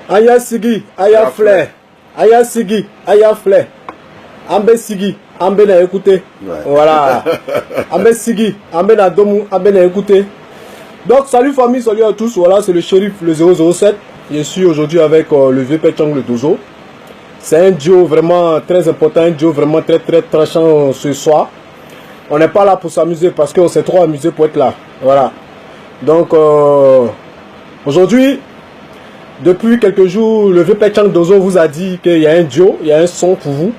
Aya Sigi, Aya Flair. Aya Sigi, Aya Flair. Ambe Sigi, Ambe na écouté. Voilà. Ambe Sigi, Ambe na Domu, Ambe na écouté. Donc, salut famille, salut à tous. Voilà, c'est le shérif, le 007. Je suis aujourd'hui avec le vieux Pechang, le Dozo. C'est un duo vraiment très important, un duo vraiment très tranchant ce soir. On n'est pas là pour s'amuser parce qu'on s'est trop amusé pour être là. Voilà. Donc, aujourd'hui, depuis quelques jours, le vieux Pechang Dozo vous a dit qu'il y a un duo, il y a un son pour vous.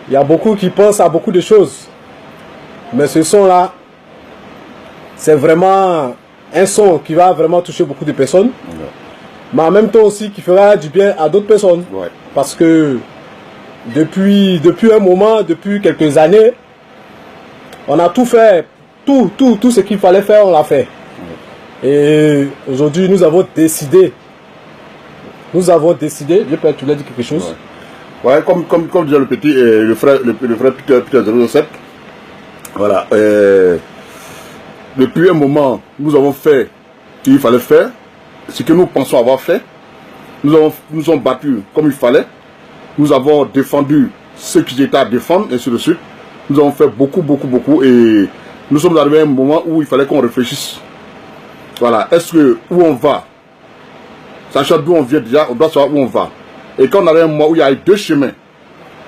Il y a beaucoup qui pensent à beaucoup de choses. Mais ce son-là, c'est vraiment un son qui va vraiment toucher beaucoup de personnes. Ouais. Mais en même temps aussi qui fera du bien à d'autres personnes. Ouais. Parce que depuis un moment, depuis quelques années, on a tout fait. Tout ce qu'il fallait faire, on l'a fait. Ouais. Et aujourd'hui, nous avons décidé. Tu voulais dire quelque chose? Ouais, ouais, comme disait le petit, le frère Peter 07. Voilà. Depuis un moment, nous avons fait ce qu'il fallait faire, ce que nous pensons avoir fait. Nous sommes battus comme il fallait. Nous avons défendu ce qui était à défendre, et ainsi de suite. Nous avons fait beaucoup. Et nous sommes arrivés à un moment où il fallait qu'on réfléchisse. Voilà. Est-ce que où on va, sachant d'où on vient déjà, on doit savoir où on va. Et quand on arrive à un moment où il y a deux chemins,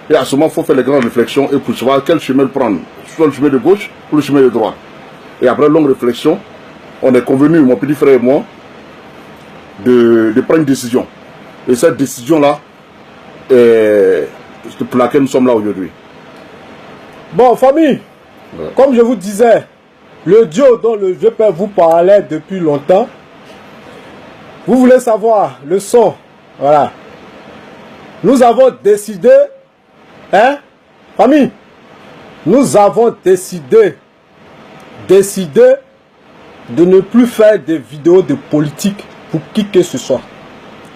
et à ce moment, il faut faire les grandes réflexions et pour savoir quel chemin prendre. Soit le chemin de gauche ou le chemin de droite. Et après longue réflexion, on est convenu, mon petit frère et moi, de prendre une décision. Et cette décision-là, c'est pour laquelle nous sommes là aujourd'hui. Bon, famille, ouais. Comme je vous disais, le duo dont le vieux père vous parlait depuis longtemps, vous voulez savoir le son, voilà. Nous avons décidé, hein, famille, nous avons décidé de ne plus faire des vidéos de politique pour qui que ce soit.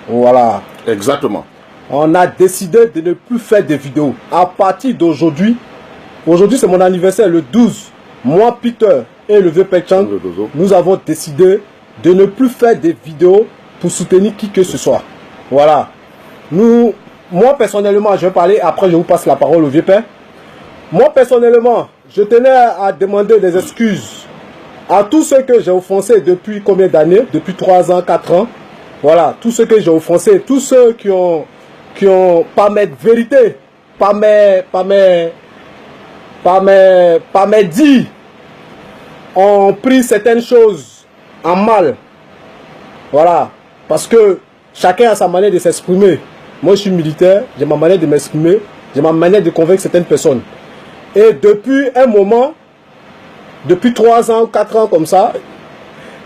Voilà. Exactement. On a décidé de ne plus faire des vidéos. À partir d'aujourd'hui, aujourd'hui c'est mon anniversaire, le 12. Moi, Peter et le vieux Pechang, nous avons décidé de ne plus faire des vidéos pour soutenir qui que ce soit. Voilà. Moi personnellement, je vais parler, après je vous passe la parole au vieux père. Moi personnellement, je tenais à demander des excuses à tous ceux que j'ai offensés depuis combien d'années, depuis 3 ans, 4 ans. Voilà, tous ceux que j'ai offensés, tous ceux qui ont pas mes vérités, pas mes dits, ont pris certaines choses en mal. Voilà, parce que chacun a sa manière de s'exprimer. Moi je suis militaire, j'ai ma manière de m'exprimer, j'ai ma manière de convaincre certaines personnes. Et depuis un moment, depuis 3 ans, 4 ans comme ça,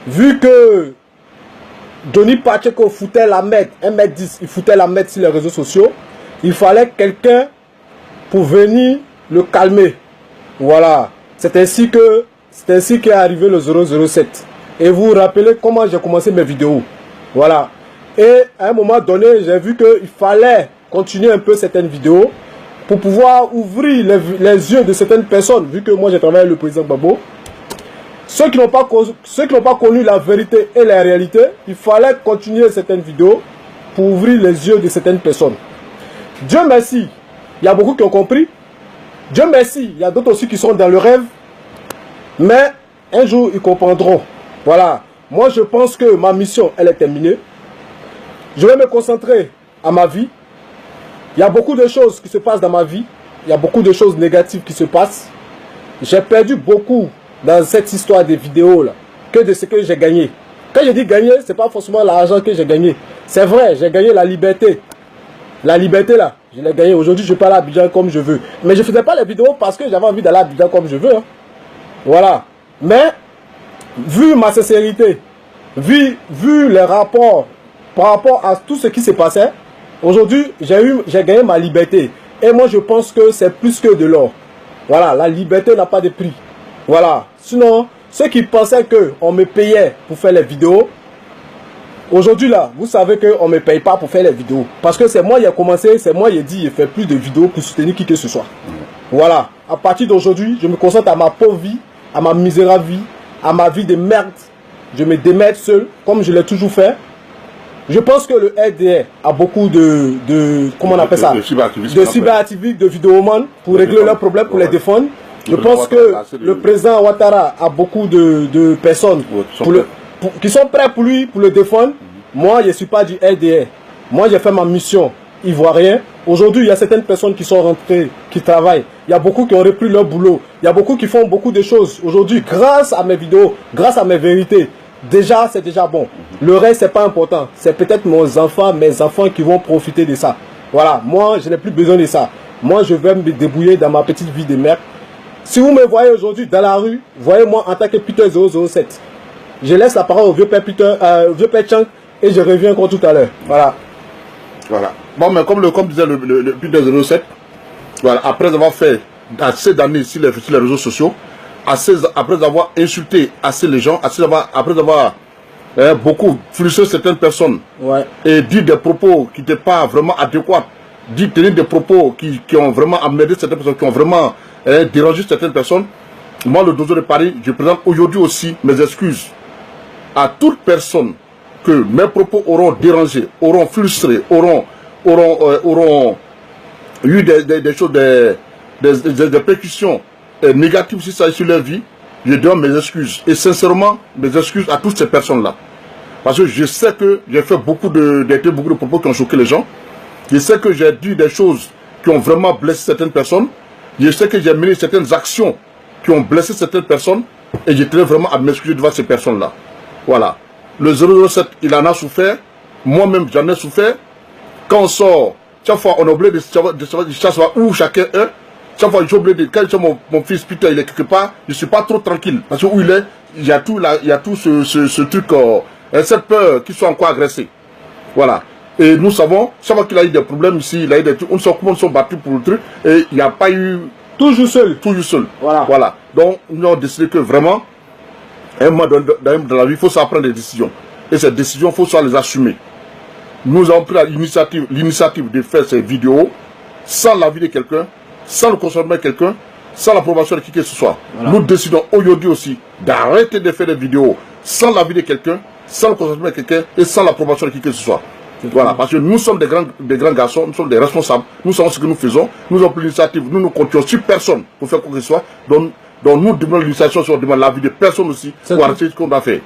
vu que Johnny Pacheco foutait la merde, 1m10, il foutait la merde sur les réseaux sociaux, il fallait quelqu'un pour venir le calmer. Voilà, c'est ainsi qu'est arrivé le 007. Et vous vous rappelez comment j'ai commencé mes vidéos. Voilà. Et à un moment donné, j'ai vu qu'il fallait continuer un peu certaines vidéos pour pouvoir ouvrir les yeux de certaines personnes, vu que moi j'ai travaillé avec le président Gbagbo. Ceux qui n'ont pas connu la vérité et la réalité, il fallait continuer certaines vidéos pour ouvrir les yeux de certaines personnes. Dieu merci, il y a beaucoup qui ont compris. Dieu merci, il y a d'autres aussi qui sont dans le rêve. Mais un jour, ils comprendront. Voilà. Moi, je pense que ma mission, elle est terminée. Je vais me concentrer à ma vie. Il y a beaucoup de choses qui se passent dans ma vie. Il y a beaucoup de choses négatives qui se passent. J'ai perdu beaucoup dans cette histoire des vidéos là, que de ce que j'ai gagné. Quand je dis gagner, c'est pas forcément l'argent que j'ai gagné. C'est vrai, j'ai gagné la liberté. La liberté là, je l'ai gagné. Aujourd'hui, je parle à Abidjan comme je veux. Mais je faisais pas les vidéos parce que j'avais envie d'aller à Abidjan comme je veux. Hein. Voilà. Mais, vu ma sincérité, vu les rapports, par rapport à tout ce qui se passait, aujourd'hui, j'ai gagné ma liberté. Et moi, je pense que c'est plus que de l'or. Voilà, la liberté n'a pas de prix. Voilà. Sinon, ceux qui pensaient qu'on me payait pour faire les vidéos, aujourd'hui là, vous savez qu'on ne me paye pas pour faire les vidéos. Parce que c'est moi qui ai commencé, c'est moi qui ai dit, je fais plus de vidéos pour soutenir qui que ce soit. Voilà. À partir d'aujourd'hui, je me concentre à ma pauvre vie, à ma misérable vie, à ma vie de merde. Je me démerde seul, comme je l'ai toujours fait. Je pense que le RDR a beaucoup comment on appelle ça, de cyberactivistes, de vidéomans pour régler leurs problèmes, pour les défendre. Je pense que le président Ouattara a beaucoup de personnes qui sont prêts pour lui, pour le défendre. Moi, je ne suis pas du RDR. Moi, j'ai fait ma mission ivoirien. Aujourd'hui, il y a certaines personnes qui sont rentrées, qui travaillent. Il y a beaucoup qui ont repris leur boulot. Il y a beaucoup qui font beaucoup de choses. Aujourd'hui, grâce à mes vidéos, grâce à mes vérités, déjà, c'est déjà bon. Le reste, c'est pas important. C'est peut-être mes enfants qui vont profiter de ça. Voilà, moi, je n'ai plus besoin de ça. Moi, je vais me débrouiller dans ma petite vie de merde. Si vous me voyez aujourd'hui dans la rue, voyez-moi en tant que Peter 007. Je laisse la parole au vieux père Chang et je reviens encore tout à l'heure. Voilà. Voilà. Bon, mais comme disait le Peter 07, voilà, après avoir fait assez d'années sur les réseaux sociaux, après avoir insulté assez les gens, après avoir beaucoup frustré certaines personnes, et dit des propos qui n'étaient pas vraiment adéquats, tenir des propos qui ont vraiment emmerdé certaines personnes, qui ont vraiment dérangé certaines personnes, moi, le Dozo de Paris, je présente aujourd'hui aussi mes excuses à toute personne que mes propos auront dérangé, auront frustré, auront eu des choses, des percussions négatives sur leur vie. Je donne mes excuses. Et sincèrement, mes excuses à toutes ces personnes-là. Parce que je sais que j'ai fait beaucoup de propos qui ont choqué les gens. Je sais que j'ai dit des choses qui ont vraiment blessé certaines personnes. Je sais que j'ai mené certaines actions qui ont blessé certaines personnes. Et je tenais vraiment à m'excuser devant ces personnes-là. Voilà. Le 007, il en a souffert. Moi-même, j'en ai souffert. Quand on sort, chaque fois, on a oublié de savoir où chacun est. Chaque fois, j'ai oublié de... Quand mon fils Peter, il est quelque part, je ne suis pas trop tranquille. Parce que où il est, il y a tout ce truc, cette peur qu'il soit encore agressé. Voilà. Et nous savons, chaque fois qu'il a eu des problèmes ici, il a eu des trucs, on sait comment ils sont battus pour le truc, et il n'y a pas eu... Toujours seul. Toujours seul. Voilà. Voilà. Donc, nous avons décidé que vraiment, à un moment dans la vie, il faut savoir prendre des décisions. Et ces décisions, il faut savoir les assumer. Nous avons pris l'initiative de faire ces vidéos sans l'avis de quelqu'un, sans le consentement de quelqu'un, sans l'approbation de qui que ce soit. Voilà. Nous décidons aujourd'hui aussi d'arrêter de faire des vidéos sans l'avis de quelqu'un, sans le consentement de quelqu'un et sans l'approbation de qui que ce soit. Voilà, parce que nous sommes des grands garçons, nous sommes des responsables, nous savons ce que nous faisons, nous avons pris l'initiative, nous ne comptons sur personne pour faire quoi que ce soit, donc nous demandons l'initiation, on demande l'avis de personne aussi pour arrêter ce qu'on doit faire.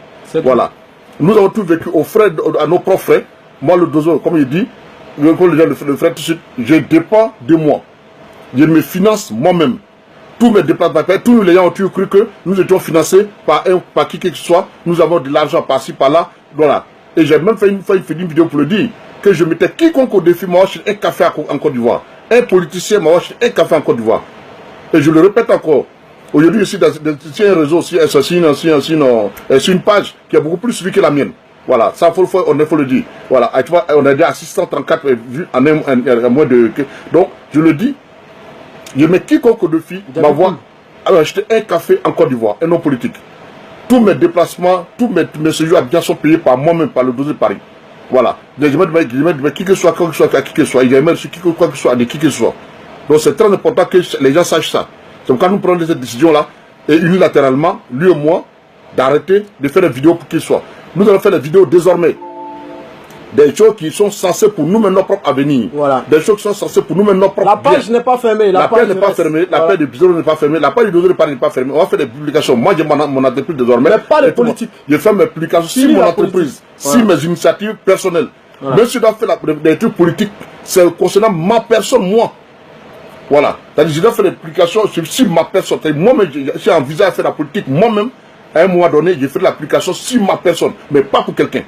Voilà. Nous avons tout vécu à nos propres frais. Moi, le Dozo, comme il dit, le frère, je dépends de moi. Je me finance moi-même. Tous mes déplacements, tous les gens ont cru que nous étions financés par qui que ce soit. Nous avons de l'argent par-ci, par-là. Voilà. Et j'ai même fait une vidéo pour le dire, que je mettais quiconque au défi, moi, un café en Côte d'Ivoire. Un politicien, moi, un café en Côte d'Ivoire. Et je le répète encore. Aujourd'hui, je suis sur un réseau, sur une page qui a beaucoup plus suivi que la mienne. Voilà, ça faut le dire. Voilà, on a déjà 634 vues en moins de... Donc, je le dis, je mets quiconque au défi m'avoir acheté un café en Côte d'Ivoire, un homme politique. Tous mes déplacements, tous mes séjours bien sont payés par moi-même, par le Dozo de Paris. Voilà. Je mets qui que ce soit, quoi que ce soit, à qui que ce soit. Il y a même quoi que ce soit, de qui que ce soit. Donc, c'est très important que les gens sachent ça. Donc, quand nous prenons cette décision-là, et unilatéralement, lui et moi, d'arrêter de faire des vidéos pour qu'il soit. Nous allons faire des vidéos désormais. Des choses qui sont censées pour nous mettre notre propre avenir. Voilà. Des choses qui sont censées pour nous mettre notre propre La page n'est pas fermée. La page n'est pas fermée. La page de Bizarro n'est pas fermée. La page du Dozo de Paris n'est pas fermée. On va faire des publications. Moi, j'ai mon entreprise désormais. Mais pas de politique. Je fais mes publications sur mon entreprise, sur mes initiatives personnelles. Voilà. Même si je dois faire des trucs politiques, c'est concernant ma personne, moi. Voilà. C'est-à-dire, je dois faire des publications sur ma personne. Moi-même, j'ai envisagé de faire la politique moi-même. À un moment donné, je fais de l'application sur ma personne, mais pas pour quelqu'un.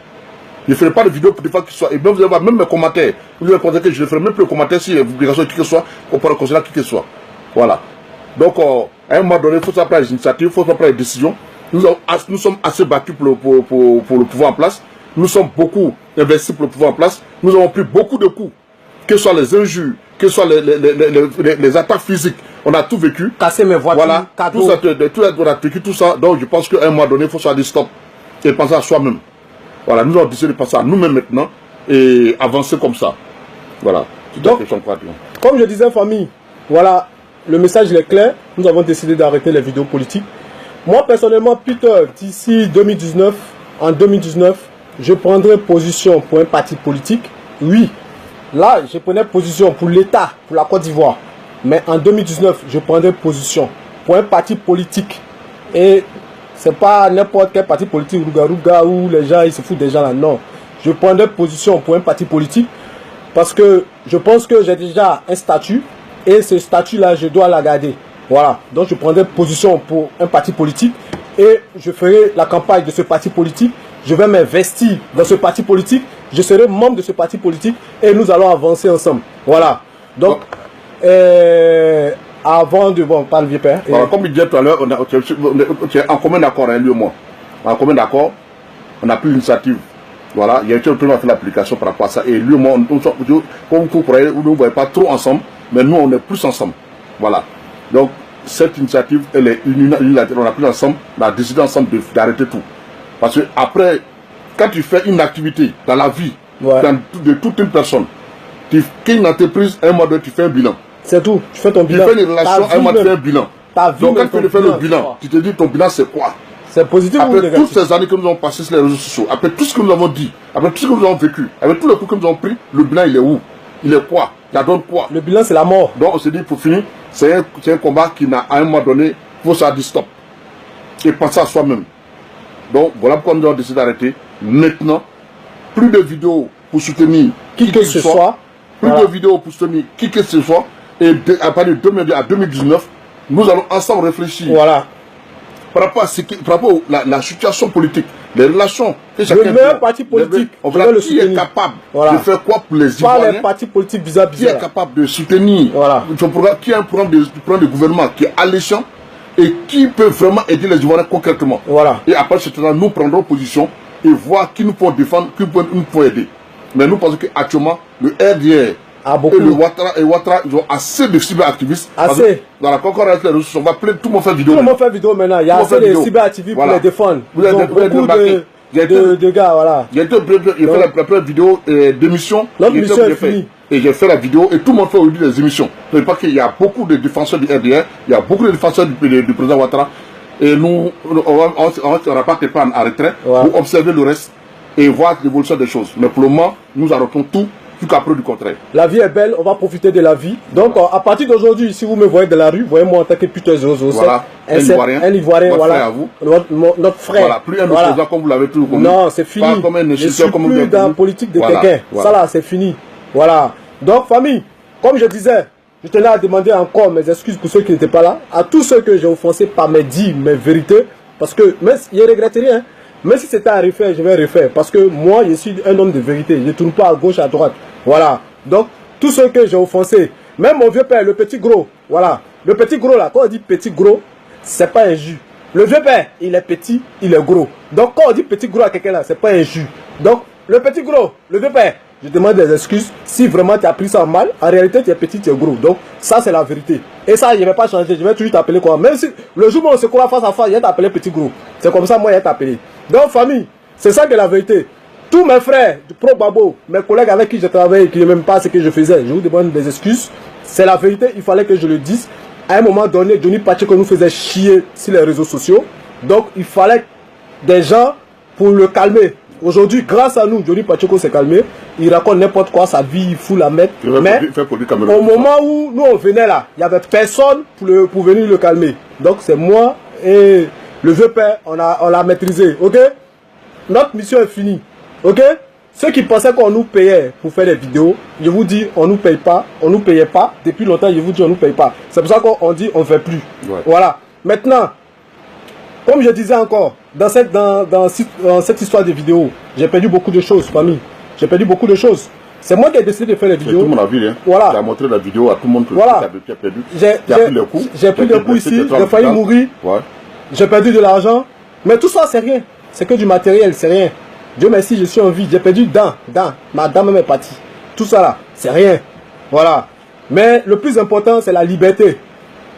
Je ne ferai pas de vidéo pour des fois qui soit. Et même vous allez voir, même mes commentaires, vous allez constater que je ne ferai même plus de commentaires sur les publications de qui que ce soit, qu'on pourra considérer qui que ce soit. Voilà. Donc, à un moment donné, il faut prendre des initiatives, il faut prendre des décisions. Nous sommes assez battus pour le pouvoir en place. Nous sommes beaucoup investis pour le pouvoir en place. Nous avons pris beaucoup de coups, que ce soit les injures, que ce soit les attaques physiques. On a tout vécu. Casser mes voitures. Voilà. Tout ça, on a vécu tout ça. Donc je pense qu'à un moment donné, il faut se dire stop et penser à soi-même. Voilà. Nous avons décidé de penser à nous-mêmes maintenant et avancer comme ça. Voilà. Donc, comme je disais, famille, voilà, le message est clair. Nous avons décidé d'arrêter les vidéos politiques. Moi, personnellement, Peter, d'ici 2019, en 2019, je prendrais position pour un parti politique. Oui, là, je prenais position pour l'État, pour la Côte d'Ivoire. Mais en 2019, je prendrais position pour un parti politique. Et c'est pas n'importe quel parti politique, Rouga où les gens ils se foutent des gens là. Non, je prendrais position pour un parti politique parce que je pense que j'ai déjà un statut et ce statut-là, je dois la garder. Voilà, donc je prendrai position pour un parti politique et je ferai la campagne de ce parti politique. Je vais m'investir dans ce parti politique. Je serai membre de ce parti politique et nous allons avancer ensemble. Voilà. Donc, avant de... Bon, pas le vieux père. Voilà, comme il disait tout à l'heure, on est en commun d'accord, hein, lui et moi. En commun d'accord, on a pris l'initiative. Voilà, il y a été a fait l'application par rapport à ça. Et lui et moi, comme vous croyez, vous ne voyez pas trop ensemble, mais nous, on est plus ensemble. Voilà. Donc, cette initiative, elle est unilatérale. On a pris ensemble, on a décidé ensemble d'arrêter tout. Parce que après, quand tu fais une activité dans la vie de toute une personne, tu fais une entreprise, un mois de tu fais un bilan. C'est tout, tu fais ton bilan. Tu fais une relation, un mois tu fais un bilan. Donc quand tu fais le bilan, tu te dis ton bilan c'est quoi? C'est positif ou négatif? Après toutes ces années que nous avons passées sur les réseaux sociaux, après tout ce que nous avons dit, après tout ce que nous avons vécu, avec tous les coups que nous avons pris, le bilan il est où? Il est quoi? Il donne quoi? Le bilan c'est la mort. Donc on se dit pour finir, c'est un combat qui n'a à un moment donné, il faut ça dire stop. Et penser à soi-même. Donc voilà pourquoi nous avons décidé d'arrêter. Maintenant, plus de vidéos pour soutenir qui que ce soit. Plus de vidéos pour soutenir qui que ce soit. Et à partir de 2019, nous allons ensemble réfléchir. Voilà. Par rapport à la situation politique, les relations que chacun le meilleur parti politique, on verra qui est capable de faire quoi pour les Ivoiriens. Pas les partis politiques vis-à-vis. Qui est capable de soutenir. Voilà. Qui a un programme de gouvernement qui est alléchant et qui peut vraiment aider les Ivoiriens concrètement. Voilà. Et après ce temps, nous prendrons position et voir qui nous peut défendre, qui nous peut aider. Mais nous pensons qu'actuellement, le RDR et le Ouattara, ils ont assez de cyberactivistes. Assez. Dans la concurrence, les ressources, on va tout le monde faire vidéo. Tout le monde fait vidéo maintenant. Il y a assez de cyberactivistes pour les défendre. Ils ont beaucoup de gars, voilà. J'ai fait la première vidéo d'émission. Notre mission est finie. Et j'ai fait la vidéo et tout le monde fait aujourd'hui des émissions. Donc, parce qu'il y a beaucoup de défenseurs du RDR, il y a beaucoup de défenseurs du président Ouattara. Et nous, on n'a pas été prendre en retrait pour observer le reste et voir l'évolution des choses. Mais pour le moment, nous arrêtons tout jusqu'à preuve du contraire. La vie est belle, on va profiter de la vie. Donc, à partir d'aujourd'hui, si vous me voyez dans la rue, voyez-moi en tant que Peter 007. Voilà, un Ivoirien, notre voilà. Frère à vous. Notre frère. Voilà, plus un opposant comme vous l'avez toujours connu. Non, c'est fini. Pas comme un je suis comme plus dans la politique de quelqu'un. Ça là, c'est fini. Voilà. Donc, famille, comme je disais, je tenais à demander encore mes excuses pour ceux qui n'étaient pas là, à tous ceux que j'ai offensés par mes dires, mes vérités, parce que même si je ne regrette rien, même si c'était à refaire, je vais refaire, parce que moi, je suis un homme de vérité, je ne tourne pas à gauche, à droite, voilà. Donc, tous ceux que j'ai offensés, même mon vieux père, le petit gros, voilà, le petit gros là, quand on dit petit gros, c'est pas un jus. Le vieux père, il est petit, il est gros. Donc, quand on dit petit gros à quelqu'un là, c'est pas un jus. Donc, le petit gros, le vieux père, je demande des excuses. Si vraiment tu as pris ça mal, en réalité tu es petit, tu es gros. Donc ça c'est la vérité. Et ça je ne vais pas changer, je vais toujours t'appeler quoi. Même si le jour où on se croit face à face, je vais t'appeler petit gros. C'est comme ça moi je vais t'appeler. Donc famille, c'est ça que la vérité. Tous mes frères du Pro Babo, mes collègues avec qui je travaille, qui n'aiment pas ce que je faisais, je vous demande des excuses. C'est la vérité, il fallait que je le dise. À un moment donné, Johnny Pacheco nous faisait chier sur les réseaux sociaux. Donc il fallait des gens pour le calmer. Aujourd'hui, grâce à nous, Johnny Pacheco s'est calmé. Il raconte n'importe quoi, sa vie, il fout la mettre. Mais au moment où nous on venait là, il n'y avait personne pour venir le calmer. Donc c'est moi et le vieux père, on l'a maîtrisé. Ok? Notre mission est finie. Ok? Ceux qui pensaient qu'on nous payait pour faire des vidéos, je vous dis, on nous paye pas, on nous payait pas. Depuis longtemps, je vous dis, on nous paye pas. C'est pour ça qu'on dit, on ne fait plus. Ouais. Voilà. Maintenant, comme je disais encore, dans cette histoire de vidéos, j'ai perdu beaucoup de choses, famille. J'ai perdu beaucoup de choses. C'est moi qui ai décidé de faire les vidéos. Tout le monde a vu, hein. Voilà. Tu as montré la vidéo à tout le monde que voilà. tu as perdu. J'ai pris le coup ici, j'ai failli mourir. Ouais. J'ai perdu de l'argent. Mais tout ça, c'est rien. C'est que du matériel, c'est rien. Dieu merci, je suis en vie. J'ai perdu ma dame même est partie. Tout ça là, c'est rien. Voilà. Mais le plus important, c'est la liberté.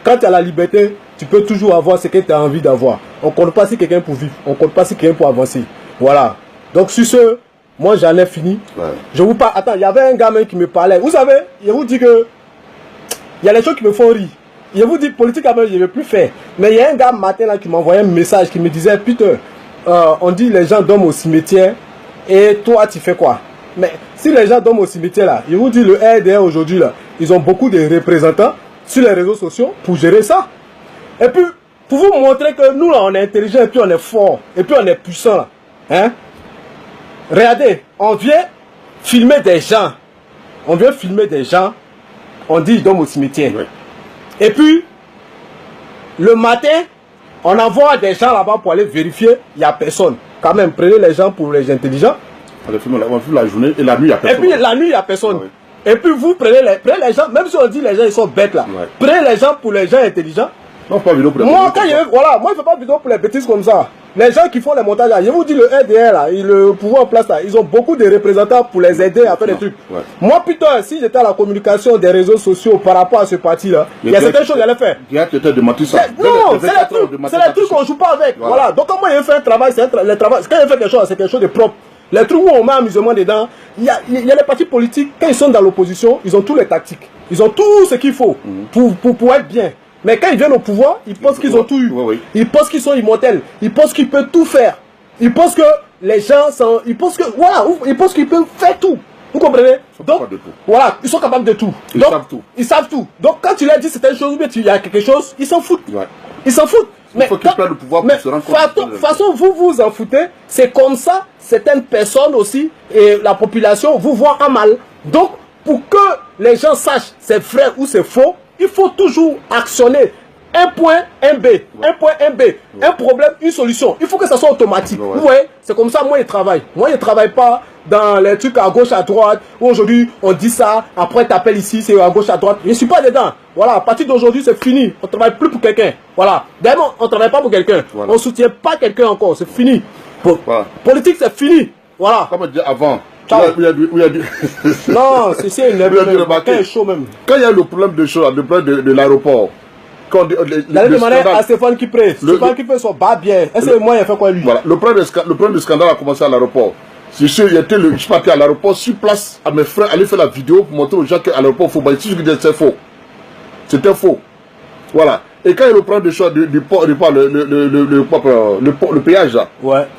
Quand tu as la liberté, tu peux toujours avoir ce que tu as envie d'avoir. On ne compte pas si quelqu'un pour vivre. On ne compte pas si quelqu'un pour avancer. Voilà. Donc sur ce, moi j'en ai fini. Ouais. Je vous parle. Attends, il y avait un gamin qui me parlait. Vous savez, je vous dis que il y a les choses qui me font rire. Je vous dis, politiquement, je ne vais plus faire. Mais il y a un gars matin là qui m'a envoyé un message qui me disait, Peter, on dit les gens dorment au cimetière Et toi, tu fais quoi? Mais si les gens dorment au cimetière là, ils vous disent le RDR aujourd'hui là, ils ont beaucoup de représentants sur les réseaux sociaux pour gérer ça. Et puis, pour vous montrer que nous là, on est intelligent et puis on est fort, et puis on est puissant là. Hein? Regardez, on vient filmer des gens. On vient filmer des gens. On dit ils dorment au cimetière. Oui. Et puis, le matin, on envoie des gens là-bas pour aller vérifier, il n'y a personne. Quand même, prenez les gens pour les intelligents. On filme la journée et la nuit, il n'y a personne. Et puis la nuit, il n'y a personne. Oui. Et puis vous prenez les gens, même si on dit les gens ils sont bêtes là, Ouais. prenez les gens pour les gens intelligents. Non, pas vidéo pour les Moi, bêtises, moi je fais pas vidéo pour les bêtises comme ça. Les gens qui font les montages là, je vous dis le RDR là, le pouvoir en place là, ils ont beaucoup de représentants pour les aider à faire des trucs. Ouais. Moi putain, si j'étais à la communication des réseaux sociaux par rapport à ce parti là, il y a certaines choses que j'allais faire. Hier, tu étais démenti ça. Non, c'est les trucs qu'on joue pas avec. Voilà. Donc, comment il fait un travail, c'est le travail. Quand il fait quelque chose, c'est quelque chose de propre. Les trucs où on met amusement dedans, il y a les partis politiques, quand ils sont dans l'opposition, ils ont tous les tactiques. Ils ont tout ce qu'il faut pour être bien. Mais quand ils viennent au pouvoir, ils pensent qu'ils ont tout eu. Ils pensent qu'ils sont immortels. Ils pensent qu'ils peuvent tout faire. Ils pensent que les gens sont. Ils pensent que. Voilà, ils pensent qu'ils peuvent faire tout. Vous comprenez? Donc, voilà, ils sont capables de tout. Ils savent tout. Ils savent tout. Donc, quand tu leur dis certaines choses, mais il y a quelque chose, ils s'en foutent. Ouais. Ils s'en foutent. Il faut qu'ils prennent le pouvoir pour se rendre compte. De toute façon, vous vous en foutez. C'est comme ça, certaines personnes aussi, et la population vous voient en mal. Donc, pour que les gens sachent c'est vrai ou c'est faux, il faut toujours actionner. Un point, un B. Un point, un B. Un problème, une solution. Il faut que ça soit automatique. Vous voyez, c'est comme ça, moi, je travaille. Moi, je ne travaille pas dans les trucs à gauche, à droite. Aujourd'hui, on dit ça. Après, tu appelles ici, c'est à gauche, à droite. Je ne suis pas dedans. Voilà, à partir d'aujourd'hui, c'est fini. On ne travaille plus pour quelqu'un. Voilà. D'ailleurs, on ne travaille pas pour quelqu'un. On ne soutient pas quelqu'un encore. C'est fini. Politique, c'est fini. Voilà. Comme on disait avant. Non, c'est une chaud même. Quand il y a le problème de l'aéroport, j'allais demander à Stéphane Kipré. Stéphane Kipré soit bas bien. Est-ce que moi il a fait quoi lui? Voilà, le problème de scandale a commencé à l'aéroport. Je suis parti à l'aéroport sur place à mes frères, aller faire la vidéo pour montrer aux gens qu'à l'aéroport il faut bailler. C'est faux. C'était faux. Voilà. Et quand il y a le problème le péage là,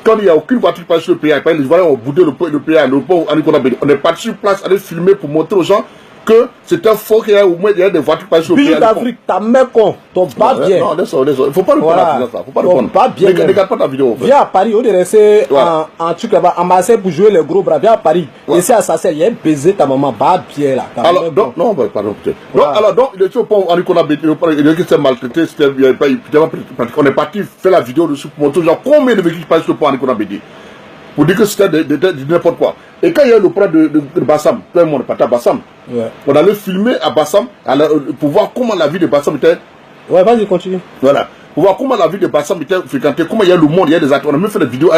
quand il n'y a aucune voiture qui passe sur le péage, les voyants ont boudé le péage, on est parti sur place, aller filmer pour montrer aux gens que c'était faux qu'il y a au moins des voitures qui passent sur le péage. Pays d'Afrique, ta mère con, ton pas bien. Non, laisse-moi. Il ne faut pas répondre à ça. Faut pas répondre. Pas bien. Ne regarde pas ta vidéo. Viens à Paris, on est resté en truc là-bas, en Marseille pour jouer les gros bras. Viens à Paris. Ici à Sassel, il y a un baiser ta maman, pas bien là. Alors, donc, non, pardon, peut-être. Alors, donc, il était au pont, il s'est maltraité, on est parti faire la vidéo dessus pour montrer aux gens combien de véhicules passent sur le pont Nicolas Bédi. Pour dire que c'était n'importe quoi. Et quand il y a eu le problème de Bassam, tout le monde est parti à Bassam. On allait filmer à Bassam pour voir comment la vie de Bassam était. Ouais, vas-y, continue. Voilà. Pour voir comment la vie de Bassam était fréquentée, comment il y a le monde, il y a des acteurs. On a même fait des vidéos,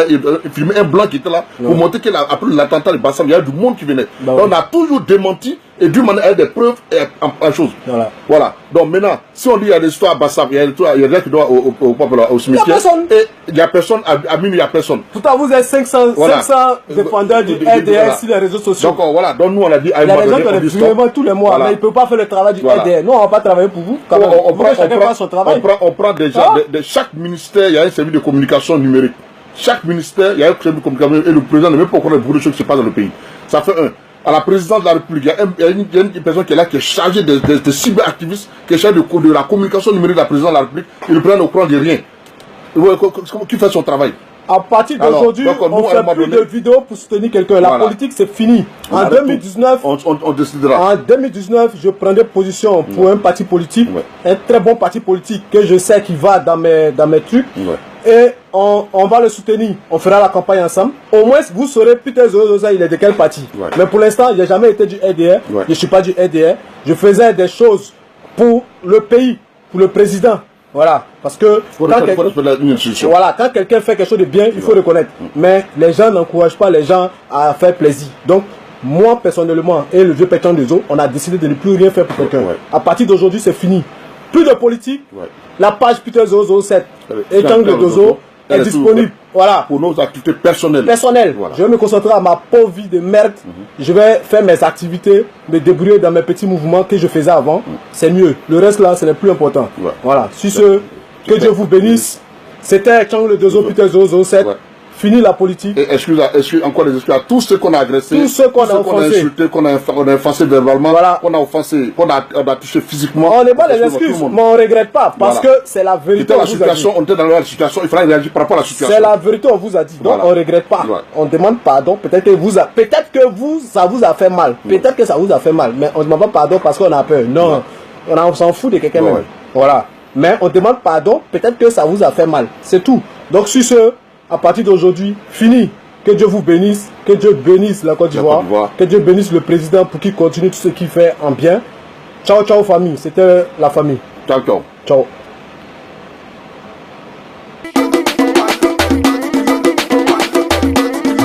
filmer un blanc qui était là, pour montrer qu'après l'attentat de Bassam, il y a du monde qui venait. Donc, on a toujours démenti et d'une manière avec des preuves et en chose. Voilà. Donc maintenant, si on dit il y a des histoires à Bassam, il y a des gens qui doivent au cimetière. Et il n'y a personne, à minuit, il n'y a personne. Pourtant, vous êtes 500 défendeurs du RDR sur les réseaux sociaux. Donc voilà, donc nous on a dit à il y a des gens qui ont des vraiment tous les mois, mais ils ne peuvent pas faire le travail du RDR. Nous, on ne va pas travailler pour vous. On prend des gens, de chaque ministère, il y a un service de communication numérique. Chaque ministère, il y a un service de communication et le président ne veut pas connaître beaucoup de choses qui se passent dans le pays. Ça fait un. À la présidence de la République, il y a une personne qui est là, qui est chargée des cyberactivistes, qui est chargée de la communication numérique de la présidence de la République, et le président ne prend de rien. Qui fait son travail? À partir d'aujourd'hui, on ne fait plus de vidéos pour soutenir quelqu'un. La politique, c'est fini. En 2019, on décidera. En 2019, je prendrai position pour un parti politique, un très bon parti politique que je sais qui va dans mes trucs. Et on va le soutenir. On fera la campagne ensemble. Au moins, vous saurez, putain, il est de quel parti. Mais pour l'instant, il n'a jamais été du RDR. Je ne suis pas du RDR. Je faisais des choses pour le pays, pour le président. Voilà, parce que quand quelqu'un fait quelque chose de bien, il faut reconnaître. Mais les gens n'encouragent pas les gens à faire plaisir. Donc, moi, personnellement, et le vieux pétan des autres, on a décidé de ne plus rien faire pour quelqu'un. À partir d'aujourd'hui, c'est fini. Plus de politique. La page Peter 007 et Chang le Dozo est disponible. Voilà. Pour nos activités personnelles. Je vais me concentrer à ma pauvre vie de merde. Je vais faire mes activités, me débrouiller dans mes petits mouvements que je faisais avant. C'est mieux. Le reste là, ce n'est plus important. Voilà. Sur ce, que Dieu vous bénisse. C'était Chang le Dozo Peter 007. Fini la politique. Et excuse encore les excuses à tous ceux qu'on a agressés, tous ceux qu'on a offensés, insultés, qu'on a offensé verbalement, voilà. qu'on a offensé, qu'on a touché physiquement. On n'est pas les excuses, mais on ne regrette pas parce que c'est la vérité. On était dans la situation, il fallait réagir par rapport à la situation. C'est la vérité, on vous a dit. Donc on ne regrette pas. On demande pardon. Peut-être que ça vous a fait mal. Peut-être que ça vous a fait mal. Mais on ne demande pas pardon parce qu'on a peur. Non. On s'en fout de quelqu'un même. Voilà. Mais on demande pardon. Peut-être que ça vous a fait mal. C'est tout. Donc sur ce, à partir d'aujourd'hui, fini. Que Dieu vous bénisse. Que Dieu bénisse la Côte d'Ivoire. Que Dieu bénisse le président pour qu'il continue tout ce qu'il fait en bien. Ciao, ciao famille. C'était la famille. Ciao, ciao. Ciao.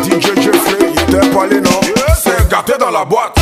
DJ Jeffrey, il était pas les noms. C'est gâté dans la boîte.